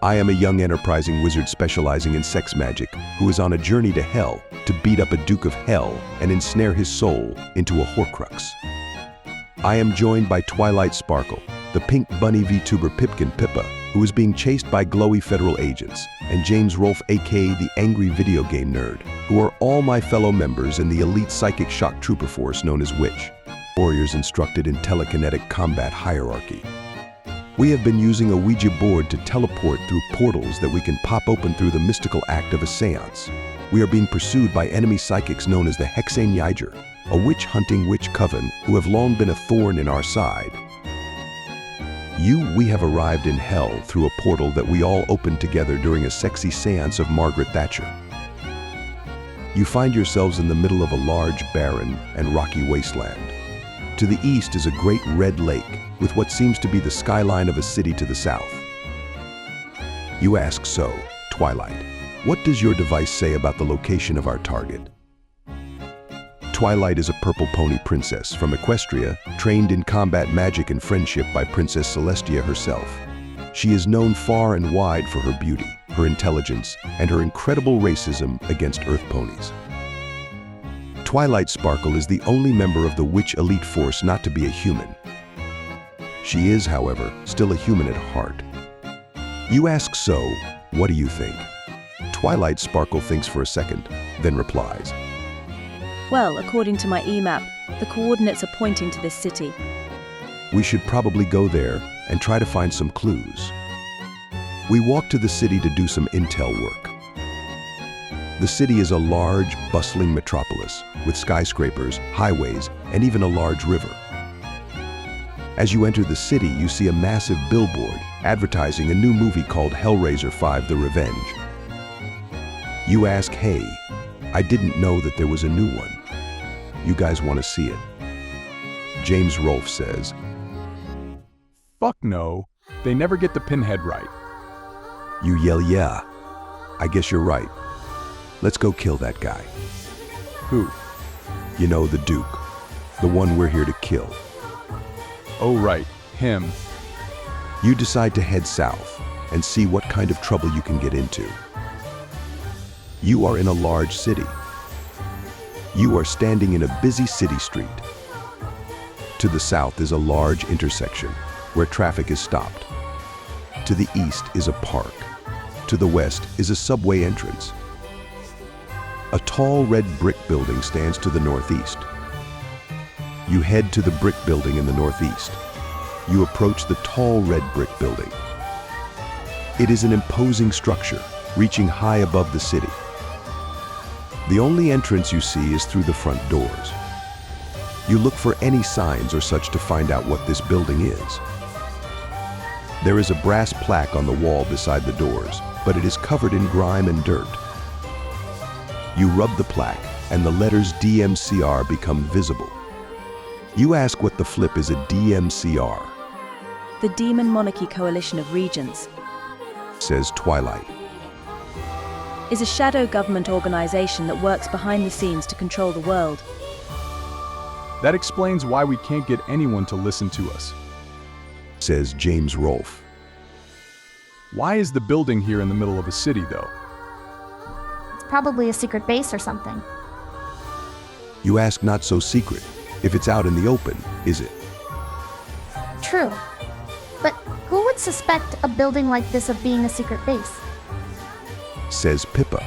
I am a young enterprising wizard specializing in sex magic who is on a journey to hell to beat up a Duke of Hell and ensnare his soul into a Horcrux. I am joined by Twilight Sparkle, the pink bunny VTuber Pipkin Pippa, who is being chased by glowy federal agents, and James Rolfe, aka the angry video game nerd, who are all my fellow members in the elite psychic shock trooper force known as Witch, warriors instructed in telekinetic combat hierarchy. We have been using a Ouija board to teleport through portals that we can pop open through the mystical act of a seance. We are being pursued by enemy psychics known as the Hexane Yiger, a witch-hunting witch coven who have long been a thorn in our side. We have arrived in hell through a portal that we all opened together during a sexy seance of Margaret Thatcher. You find yourselves in the middle of a large, barren, and rocky wasteland. To the east is a great red lake with what seems to be the skyline of a city to the south. You ask, so, Twilight, what does your device say about the location of our target? Twilight is a purple pony princess from Equestria, trained in combat magic and friendship by Princess Celestia herself. She is known far and wide for her beauty, her intelligence, and her incredible racism against Earth ponies. Twilight Sparkle is the only member of the Witch elite force not to be a human. She is, however, still a human at heart. You ask, so, what do you think? Twilight Sparkle thinks for a second, then replies. Well, according to my e-map, the coordinates are pointing to this city. We should probably go there and try to find some clues. We walk to the city to do some intel work. The city is a large, bustling metropolis with skyscrapers, highways, and even a large river. As you enter the city, you see a massive billboard advertising a new movie called Hellraiser 5: The Revenge. You ask, hey, I didn't know that there was a new one. You guys want to see it? James Rolfe says, Fuck no, they never get the pinhead right. You yell, yeah, I guess you're right. Let's go kill that guy. Who? You know, the Duke, the one we're here to kill. Oh right, him. You decide to head south and see what kind of trouble you can get into. You are in a large city. You are standing in a busy city street. To the south is a large intersection where traffic is stopped. To the east is a park. To the west is a subway entrance. A tall red brick building stands to the northeast. You head to the brick building in the northeast. You approach the tall red brick building. It is an imposing structure, reaching high above the city. The only entrance you see is through the front doors. You look for any signs or such to find out what this building is. There is a brass plaque on the wall beside the doors, but it is covered in grime and dirt. You rub the plaque, and the letters DMCR become visible. You ask what the flip is a DMCR. The Demon Monarchy Coalition of Regents, Says Twilight. is a shadow government organization that works behind the scenes to control the world. That explains why we can't get anyone to listen to us. Says James Rolfe. Why is the building here in the middle of a city, though? It's probably a secret base or something. You ask, not so secret. If it's out in the open, is it? True. But who would suspect a building like this of being a secret base? Says Pippa.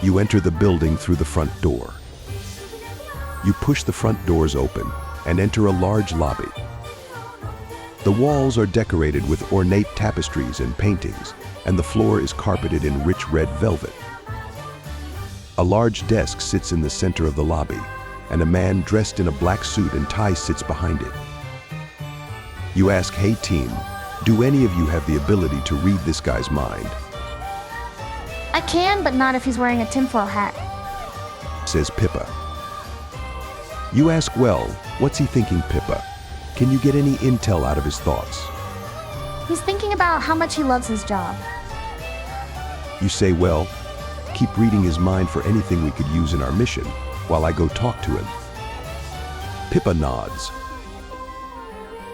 You enter the building through the front door. You push the front doors open and enter a large lobby. The walls are decorated with ornate tapestries and paintings, and the floor is carpeted in rich red velvet. A large desk sits in the center of the lobby, and a man dressed in a black suit and tie sits behind it. You ask, hey team, do any of you have the ability to read this guy's mind? I can, but not if he's wearing a tinfoil hat. Says Pippa. You ask, well, what's he thinking, Pippa? Can you get any intel out of his thoughts? He's thinking about how much he loves his job. You say, well, keep reading his mind for anything we could use in our mission while I go talk to him. Pippa nods.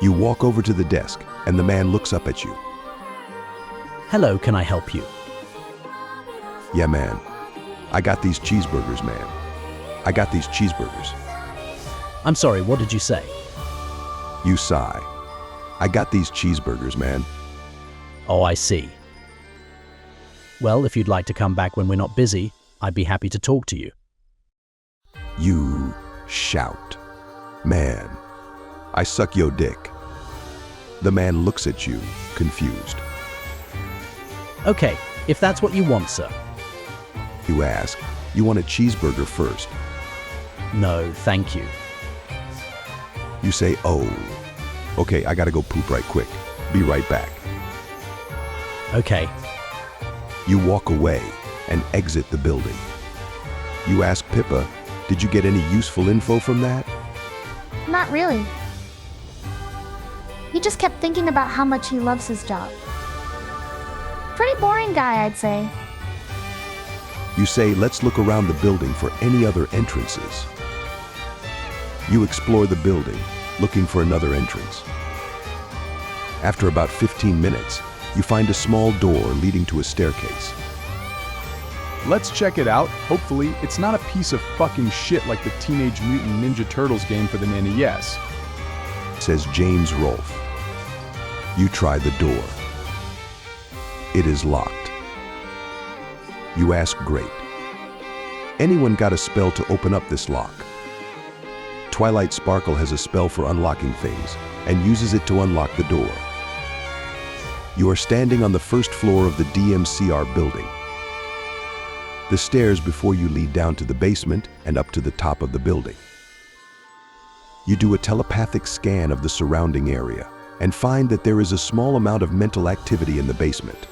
You walk over to the desk, and the man looks up at you. Hello, can I help you? Yeah, man. I got these cheeseburgers, man. I got these cheeseburgers. I'm sorry, what did you say? You sigh. I got these cheeseburgers, man. Oh, I see. Well, if you'd like to come back when we're not busy, I'd be happy to talk to you. You shout. Man, I suck yo dick. The man looks at you, confused. Okay, if that's what you want, sir. You ask, you want a cheeseburger first? No, thank you. You say, oh, okay, I gotta go poop right quick. Be right back. Okay, You walk away and exit the building. You ask Pippa, did you get any useful info from that? Not really. He just kept thinking about how much he loves his job. Pretty boring guy, I'd say. You say, let's look around the building for any other entrances. You explore the building, looking for another entrance. After about 15 minutes, you find a small door leading to a staircase. Let's check it out. Hopefully, it's not a piece of fucking shit like the Teenage Mutant Ninja Turtles game for the NES. Says James Rolfe. You try the door. It is locked. You ask, great. Anyone got a spell to open up this lock? Twilight Sparkle has a spell for unlocking things and uses it to unlock the door. You are standing on the first floor of the DMCR building. The stairs before you lead down to the basement and up to the top of the building. You do a telepathic scan of the surrounding area and find that there is a small amount of mental activity in the basement.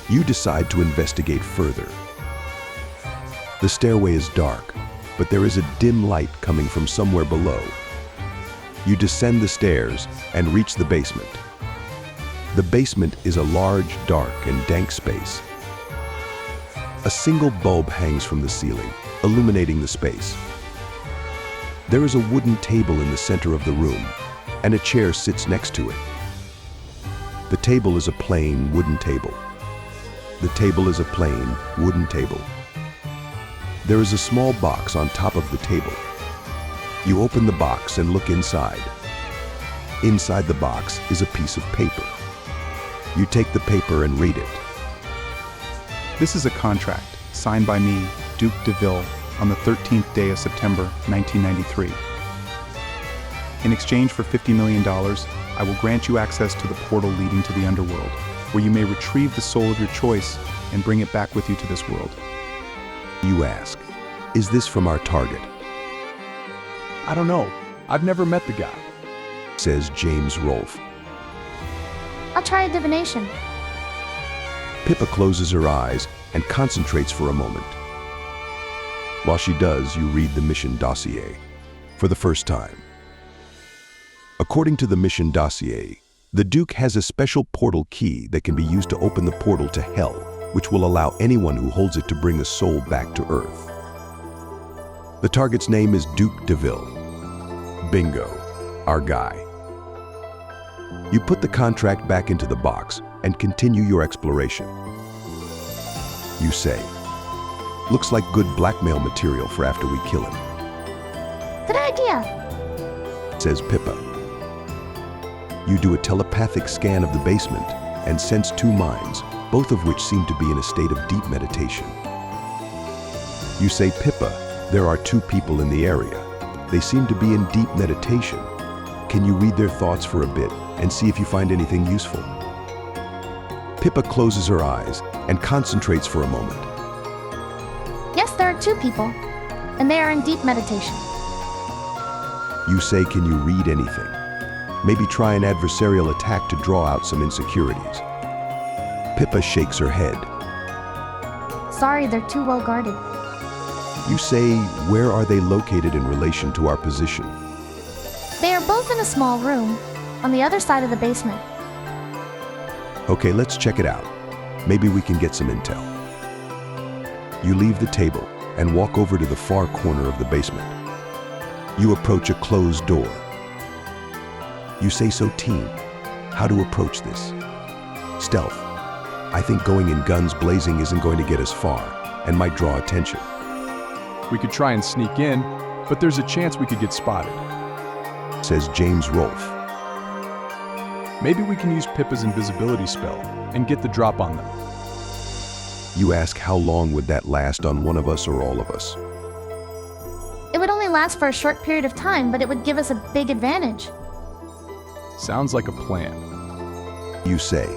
You decide to investigate further. The stairway is dark, but there is a dim light coming from somewhere below. You descend the stairs and reach the basement. The basement is a large, dark, and dank space. A single bulb hangs from the ceiling, illuminating the space. There is a wooden table in the center of the room, and a chair sits next to it. The table is a plain wooden table. The table is a plain wooden table. There is a small box on top of the table. You open the box and look inside. Inside the box is a piece of paper. You take the paper and read it. This is a contract signed by me, Duke Deville, on the 13th day of September, 1993. In exchange for $50 million, I will grant you access to the portal leading to the underworld, where you may retrieve the soul of your choice and bring it back with you to this world. You ask, is this from our target? I don't know. I've never met the guy. Says James Rolfe. I'll try a divination. Pippa closes her eyes and concentrates for a moment. While she does, you read the mission dossier for the first time. According to the mission dossier, the Duke has a special portal key that can be used to open the portal to Hell, which will allow anyone who holds it to bring a soul back to Earth. The target's name is Duke Deville. Bingo, our guy. You put the contract back into the box and continue your exploration. You say, looks like good blackmail material for after we kill him, Good idea. says Pippa. You do a telepathic scan of the basement and sense two minds, both of which seem to be in a state of deep meditation. You say, Pippa, there are two people in the area. They seem to be in deep meditation. Can you read their thoughts for a bit and see if you find anything useful? Pippa closes her eyes and concentrates for a moment. Yes, there are two people, and they are in deep meditation. You say, can you read anything? Maybe try an adversarial attack to draw out some insecurities. Pippa shakes her head. Sorry, they're too well guarded. You say, where are they located in relation to our position? They are both in a small room, on the other side of the basement. Okay, let's check it out. Maybe we can get some intel. You leave the table and walk over to the far corner of the basement. You approach a closed door. You say, so team, how to approach this? Stealth. I think going in guns blazing isn't going to get us far and might draw attention, We could try and sneak in, but there's a chance we could get spotted. says James Rolfe. Maybe we can use Pippa's invisibility spell and get the drop on them. You ask how long would that last on one of us or all of us? It would only last for a short period of time, but it would give us a big advantage. Sounds like a plan. You say.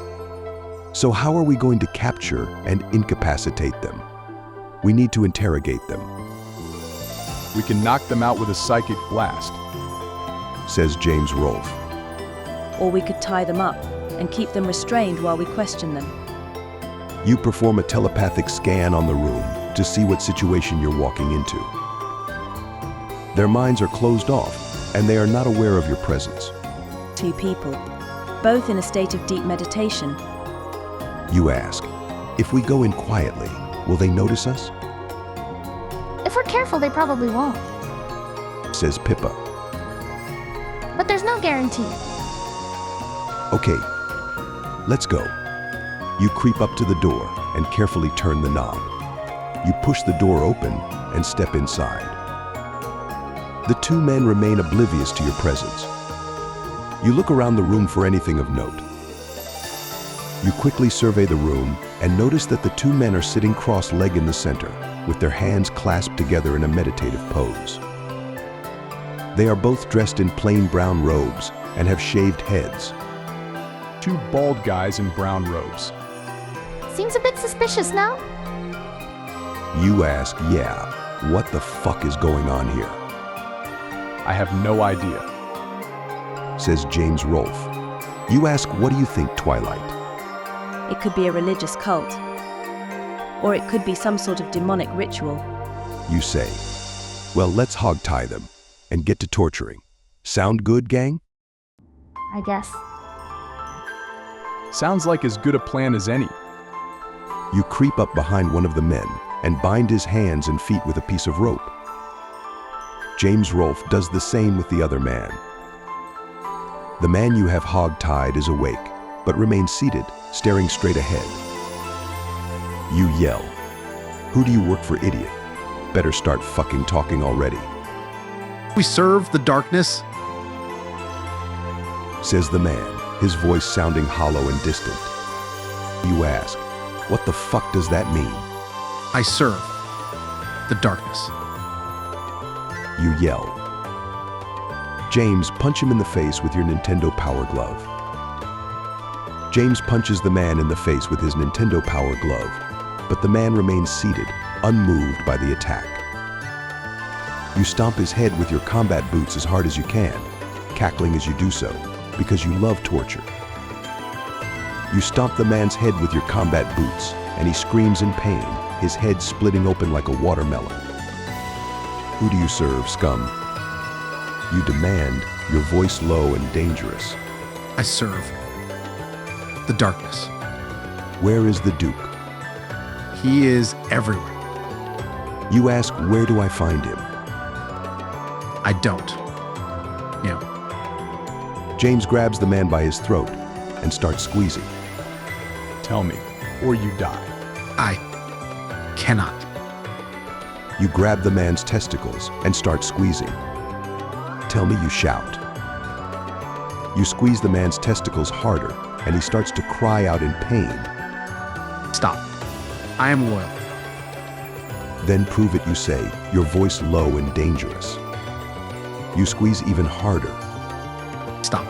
So how are we going to capture and incapacitate them? We need to interrogate them, We can knock them out with a psychic blast. says James Rolfe. Or we could tie them up and keep them restrained while we question them. You perform a telepathic scan on the room to see what situation you're walking into. Their minds are closed off, and they are not aware of your presence. 2 people, both in a state of deep meditation. You ask, if we go in quietly, will they notice us? If we're careful, they probably won't. Says Pippa. But there's no guarantee. Okay, let's go. You creep up to the door and carefully turn the knob. You push the door open and step inside. The 2 men remain oblivious to your presence. You look around the room for anything of note. You quickly survey the room and notice that the 2 men are sitting cross-legged in the center, with their hands clasped together in a meditative pose. They are both dressed in plain brown robes and have shaved heads. 2 bald guys in brown robes. Seems a bit suspicious now. You ask, yeah, what the fuck is going on here? I have no idea. Says James Rolfe. You ask, what do you think, Twilight? It could be a religious cult. Or it could be some sort of demonic ritual. You say, well, let's hogtie them and get to torturing. Sound good, gang? I guess. Sounds like as good a plan as any. You creep up behind one of the men and bind his hands and feet with a piece of rope. James Rolfe does the same with the other man. The man you have hog-tied is awake, but remains seated, staring straight ahead. You yell, who do you work for, idiot? Better start fucking talking already, We serve the darkness. says the man, his voice sounding hollow and distant. You ask, what the fuck does that mean? I serve the darkness. You yell. James, punch him in the face with your Nintendo Power Glove. James punches the man in the face with his Nintendo Power Glove, but the man remains seated, unmoved by the attack. You stomp his head with your combat boots as hard as you can, cackling as you do so, because you love torture. You stomp the man's head with your combat boots, and he screams in pain, his head splitting open like a watermelon. Who do you serve, scum? You demand, your voice low and dangerous. I serve the darkness. Where is the Duke? He is everywhere. You ask, where do I find him? I don't. No. James grabs the man by his throat and starts squeezing. Tell me, or you die. I cannot. You grab the man's testicles and start squeezing. Tell me, you shout. You squeeze the man's testicles harder, and he starts to cry out in pain. Stop. I am loyal. Then prove it, you say, your voice low and dangerous. You squeeze even harder. Stop.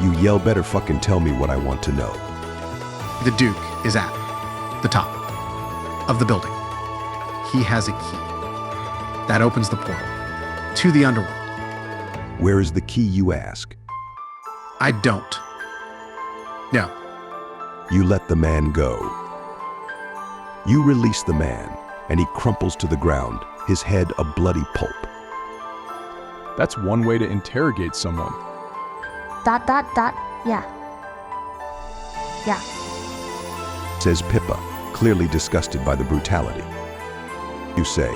You yell, better fucking tell me what I want to know. The Duke is at the top of the building. He has a key that opens the portal to the underworld. Where is the key, you ask? I don't. No. You let the man go. You release the man, and he crumples to the ground, his head a bloody pulp. That's one way to interrogate someone. ... Yeah. Yeah. Says Pippa, clearly disgusted by the brutality. You say,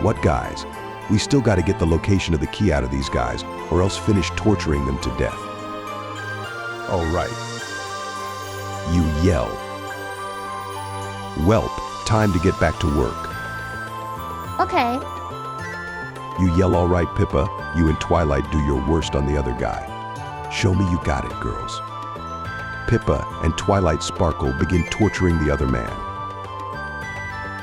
what guys? We still got to get the location of the key out of these guys, or else finish torturing them to death. Oh, right. You yell. Whelp, time to get back to work. Okay. You yell, all right, Pippa. You and Twilight do your worst on the other guy. Show me you got it, girls. Pippa and Twilight Sparkle begin torturing the other man.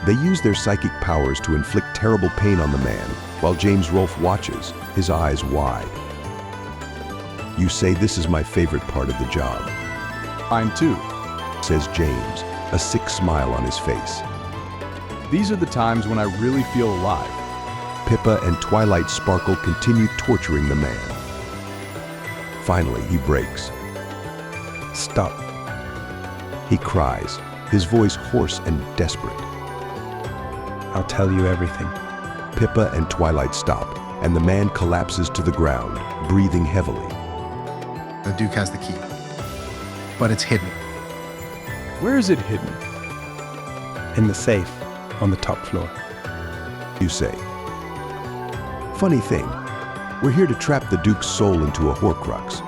They use their psychic powers to inflict terrible pain on the man, while James Rolfe watches, his eyes wide. You say, this is my favorite part of the job, Mine too. says James, a sick smile on his face. These are the times when I really feel alive. Pippa and Twilight Sparkle continue torturing the man. Finally, he breaks. Stop. He cries, his voice hoarse and desperate. I'll tell you everything. Pippa and Twilight stop, and the man collapses to the ground, breathing heavily. The Duke has the key, but it's hidden. Where is it hidden? In the safe on the top floor. You say. Funny thing, we're here to trap the Duke's soul into a Horcrux,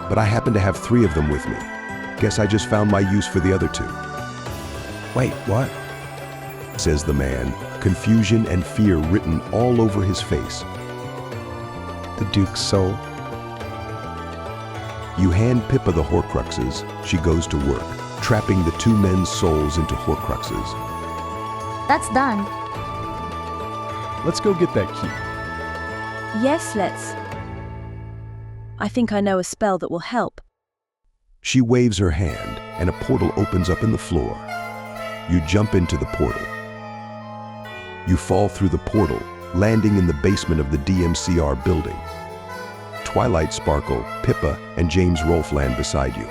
but I happen to have 3 of them with me. Guess I just found my use for the other 2. Wait, what? Says the man, confusion and fear written all over his face. The Duke's soul? You hand Pippa the Horcruxes, she goes to work, trapping the 2 men's souls into Horcruxes. That's done. Let's go get that key. Yes, let's. I think I know a spell that will help. She waves her hand, and a portal opens up in the floor. You jump into the portal. You fall through the portal, landing in the basement of the DMCR building. Twilight Sparkle, Pippa, and James Rolfe land beside you.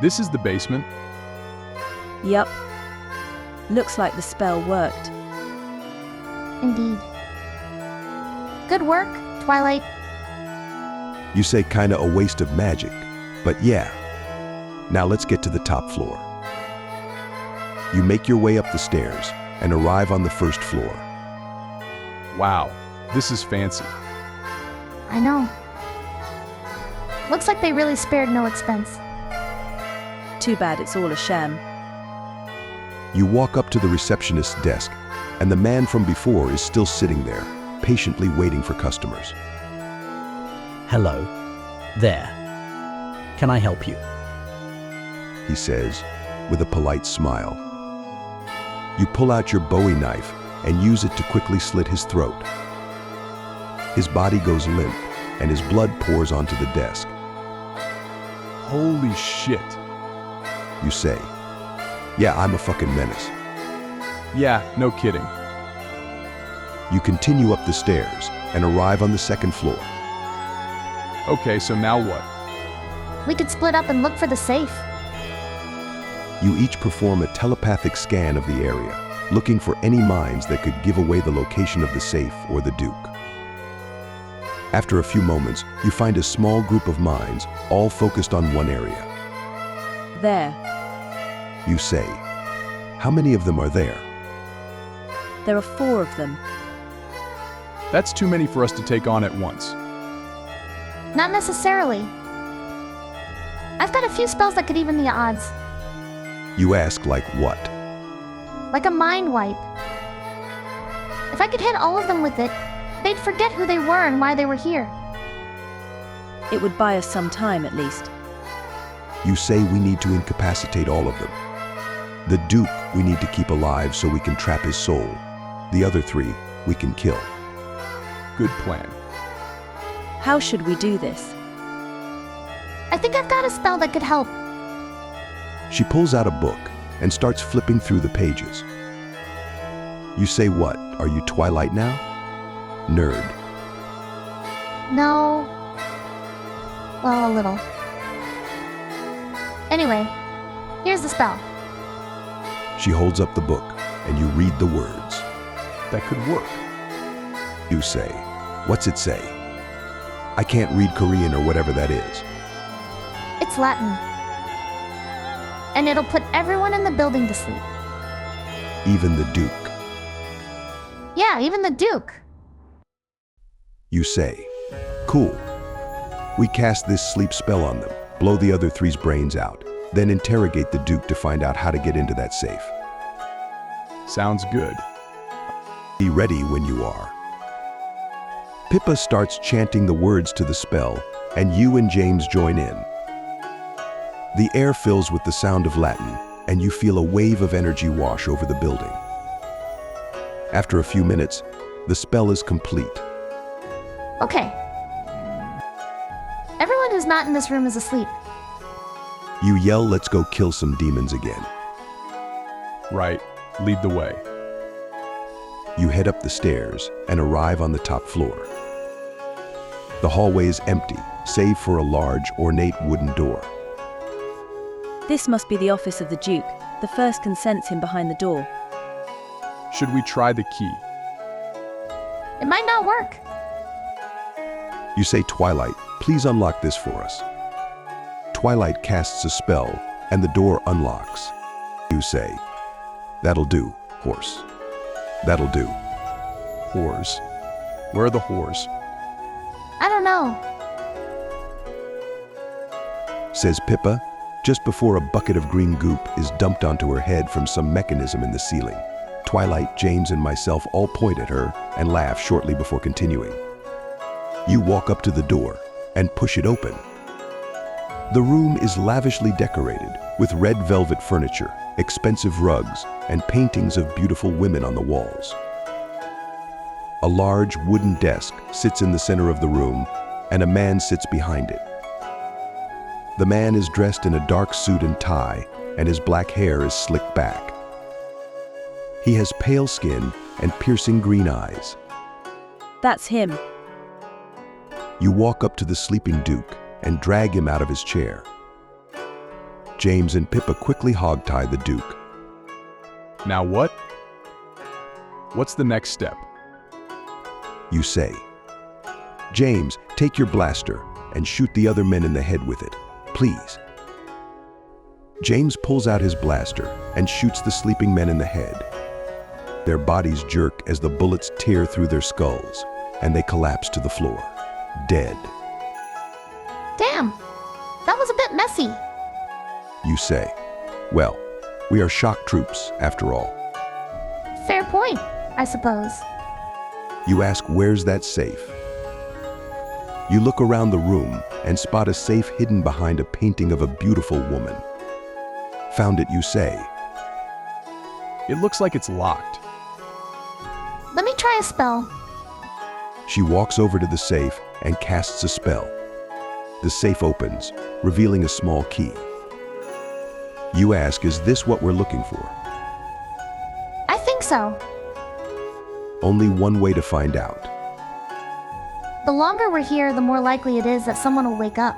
This is the basement. Yup. Looks like the spell worked. Indeed. Good work, Twilight. You say kinda a waste of magic, but yeah. Now let's get to the top floor. You make your way up the stairs and arrive on the first floor. Wow, this is fancy. I know. Looks like they really spared no expense. Too bad it's all a sham. You walk up to the receptionist's desk, and the man from before is still sitting there, patiently waiting for customers. Hello. There. Can I help you? He says, with a polite smile. You pull out your Bowie knife and use it to quickly slit his throat. His body goes limp, and his blood pours onto the desk. Holy shit. You say, yeah, I'm a fucking menace. Yeah, no kidding. You continue up the stairs and arrive on the second floor. Okay, so now what? We could split up and look for the safe. You each perform a telepathic scan of the area, looking for any mines that could give away the location of the safe or the Duke. After a few moments, you find a small group of mines, all focused on one area. There. You say, how many of them are there? There are 4 of them. That's too many for us to take on at once. Not necessarily. I've got a few spells that could even the odds. You ask, like what? Like a mind wipe. If I could hit all of them with it, they'd forget who they were and why they were here. It would buy us some time at least. You say we need to incapacitate all of them. The Duke we need to keep alive so we can trap his soul. The other 3 we can kill. Good plan. How should we do this? I think I've got a spell that could help. She pulls out a book and starts flipping through the pages. You say, what, are you Twilight now? Nerd. No. Well, a little. Anyway, here's the spell. She holds up the book and you read the words. That could work. You say, what's it say? I can't read Korean or whatever that is. It's Latin. And it'll put everyone in the building to sleep. Even the Duke. Yeah, even the Duke. You say, cool. We cast this sleep spell on them, blow the other 3's brains out, Then interrogate the Duke to find out how to get into that safe. Sounds good. Be ready when you are. Pippa starts chanting the words to the spell, and you and James join in. The air fills with the sound of Latin, and you feel a wave of energy wash over the building. After a few minutes, the spell is complete. Okay. Everyone who's not in this room is asleep. You yell, "Let's go kill some demons again." Right. Lead the way. You head up the stairs and arrive on the top floor. The hallway is empty, save for a large, ornate wooden door. This must be the office of the Duke. The first can sense him behind the door. Should we try the key? It might not work. You say, "Twilight, please unlock this for us." Twilight casts a spell, and the door unlocks. You say, "That'll do, horse. That'll do." Whores. Where are the whores? I don't know. Says Pippa, just before a bucket of green goop is dumped onto her head from some mechanism in the ceiling. Twilight, James, and myself all point at her and laugh shortly before continuing. You walk up to the door and push it open. The room is lavishly decorated with red velvet furniture, expensive rugs, and paintings of beautiful women on the walls. A large wooden desk sits in the center of the room, and a man sits behind it. The man is dressed in a dark suit and tie, and his black hair is slicked back. He has pale skin and piercing green eyes. That's him. You walk up to the sleeping Duke and drag him out of his chair. James and Pippa quickly hogtie the Duke. Now what? What's the next step? You say, "James, take your blaster and shoot the other men in the head with it, please." James pulls out his blaster and shoots the sleeping men in the head. Their bodies jerk as the bullets tear through their skulls, and they collapse to the floor, dead. Damn. That was a bit messy. You say, "Well, we are shock troops, after all." Fair point, I suppose. You ask, "Where's that safe?" You look around the room and spot a safe hidden behind a painting of a beautiful woman. "Found it," you say. It looks like it's locked. Let me try a spell. She walks over to the safe and casts a spell. The safe opens, revealing a small key. You ask, "Is this what we're looking for?" I think so. Only one way to find out. The longer we're here, the more likely it is that someone will wake up.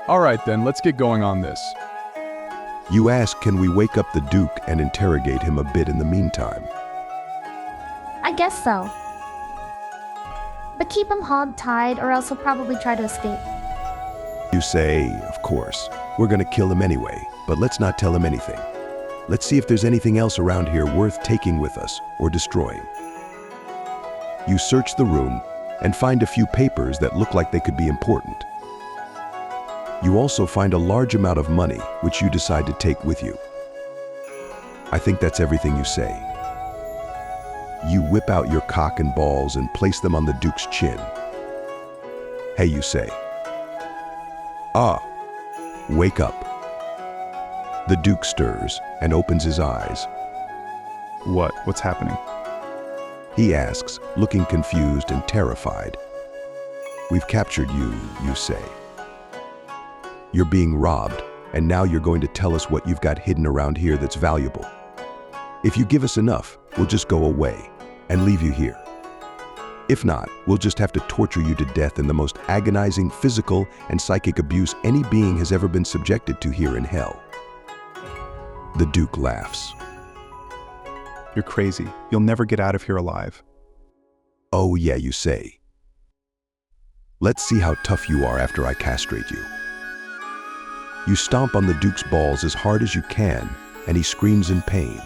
All right then, let's get going on this. You ask, "Can we wake up the Duke and interrogate him a bit in the meantime?" I guess so. But keep him hog-tied or else he'll probably try to escape. You say, "Of course, we're gonna kill him anyway, but let's not tell him anything. Let's see if there's anything else around here worth taking with us or destroying." You search the room and find a few papers that look like they could be important. You also find a large amount of money, which you decide to take with you. I think that's everything you say. You whip out your cock and balls and place them on the Duke's chin. "Hey," you say. "Ah, wake up." The Duke stirs and opens his eyes. What? What's happening? He asks, looking confused and terrified. "We've captured you," you say. "You're being robbed, and now you're going to tell us what you've got hidden around here that's valuable. If you give us enough, we'll just go away and leave you here. If not, we'll just have to torture you to death in the most agonizing physical and psychic abuse any being has ever been subjected to here in hell." The Duke laughs. You're crazy. You'll never get out of here alive. "Oh yeah," you say. "Let's see how tough you are after I castrate you." You stomp on the Duke's balls as hard as you can, and he screams in pain.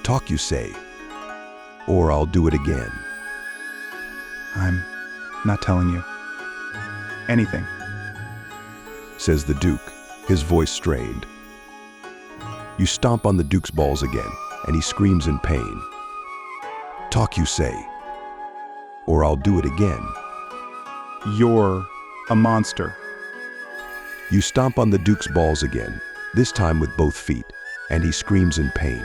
"Talk," you say, "or I'll do it again." I'm not telling you anything. Says the Duke, his voice strained. You stomp on the Duke's balls again, and he screams in pain. Talk, you say, or I'll do it again. You're a monster. You stomp on the Duke's balls again, this time with both feet, and he screams in pain.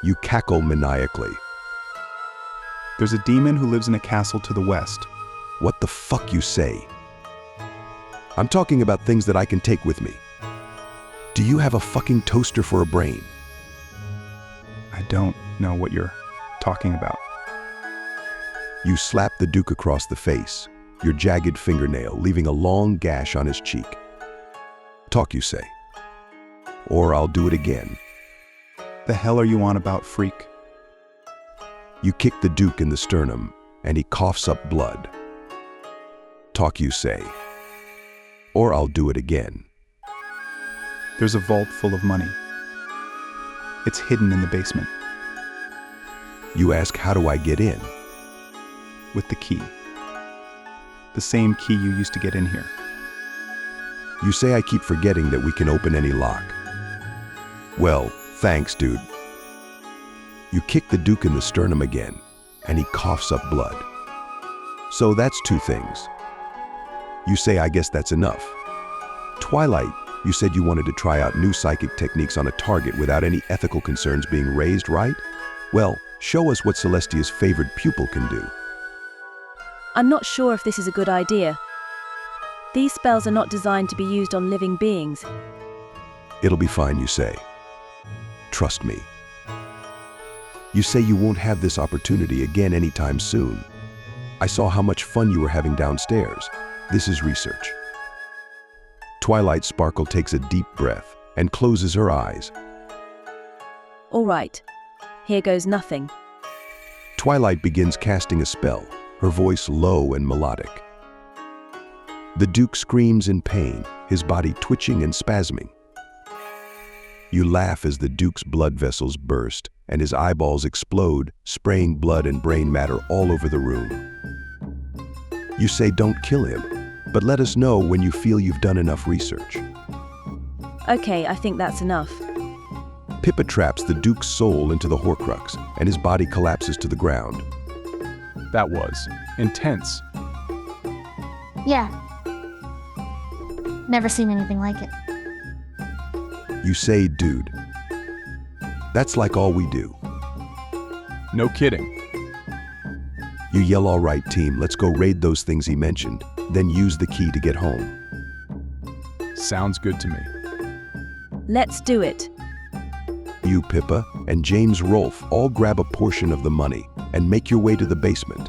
You cackle maniacally. There's a demon who lives in a castle to the west. What the fuck, you say? I'm talking about things that I can take with me. Do you have a fucking toaster for a brain? I don't know what you're talking about. You slap the Duke across the face, your jagged fingernail leaving a long gash on his cheek. Talk, you say, or I'll do it again. The hell are you on about, freak? You kick the Duke in the sternum, and he coughs up blood. Talk, you say, or I'll do it again. There's a vault full of money. It's hidden in the basement. You ask, how do I get in? With the key. The same key you used to get in here. You say I keep forgetting that we can open any lock. Well, thanks, dude. You kick the Duke in the sternum again, and he coughs up blood. So that's two things. You say, I guess that's enough. Twilight, you said you wanted to try out new psychic techniques on a target without any ethical concerns being raised, right? Well, show us what Celestia's favored pupil can do. I'm not sure if this is a good idea. These spells are not designed to be used on living beings. It'll be fine, you say. Trust me. You say you won't have this opportunity again anytime soon. I saw how much fun you were having downstairs. This is research. Twilight Sparkle takes a deep breath and closes her eyes. All right. Here goes nothing. Twilight begins casting a spell, her voice low and melodic. The Duke screams in pain, his body twitching and spasming. You laugh as the Duke's blood vessels burst and his eyeballs explode, spraying blood and brain matter all over the room. You say don't kill him, but let us know when you feel you've done enough research. Okay, I think that's enough. Pippa traps the Duke's soul into the Horcrux, and his body collapses to the ground. That was intense. Yeah. Never seen anything like it. You say, dude, that's like all we do. No kidding. You yell, all right, team, let's go raid those things he mentioned, then use the key to get home. Sounds good to me. Let's do it. You, Pippa, and James Rolfe all grab a portion of the money and make your way to the basement.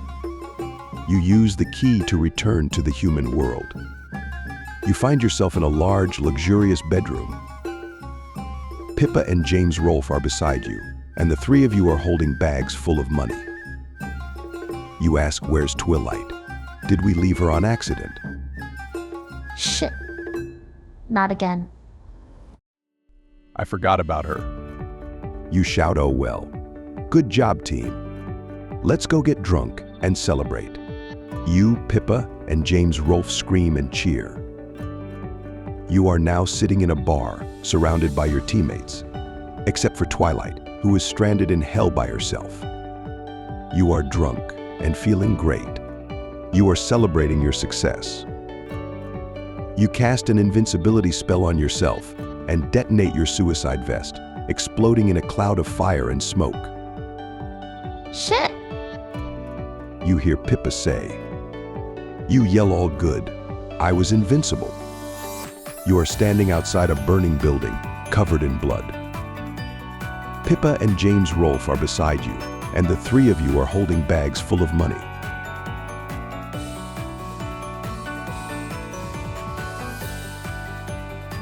You use the key to return to the human world. You find yourself in a large, luxurious bedroom. Pippa and James Rolfe are beside you, and the three of you are holding bags full of money. You ask, where's Twilight? Did we leave her on accident? Shit. Not again. I forgot about her. You shout, oh well. Good job, team. Let's go get drunk and celebrate. You, Pippa, and James Rolfe scream and cheer. You are now sitting in a bar, surrounded by your teammates, except for Twilight, who is stranded in hell by herself. You are drunk and feeling great. You are celebrating your success. You cast an invincibility spell on yourself and detonate your suicide vest, exploding in a cloud of fire and smoke. Shit. You hear Pippa say. You yell, all good. I was invincible. You are standing outside a burning building, covered in blood. Pippa and James Rolfe are beside you, and the three of you are holding bags full of money.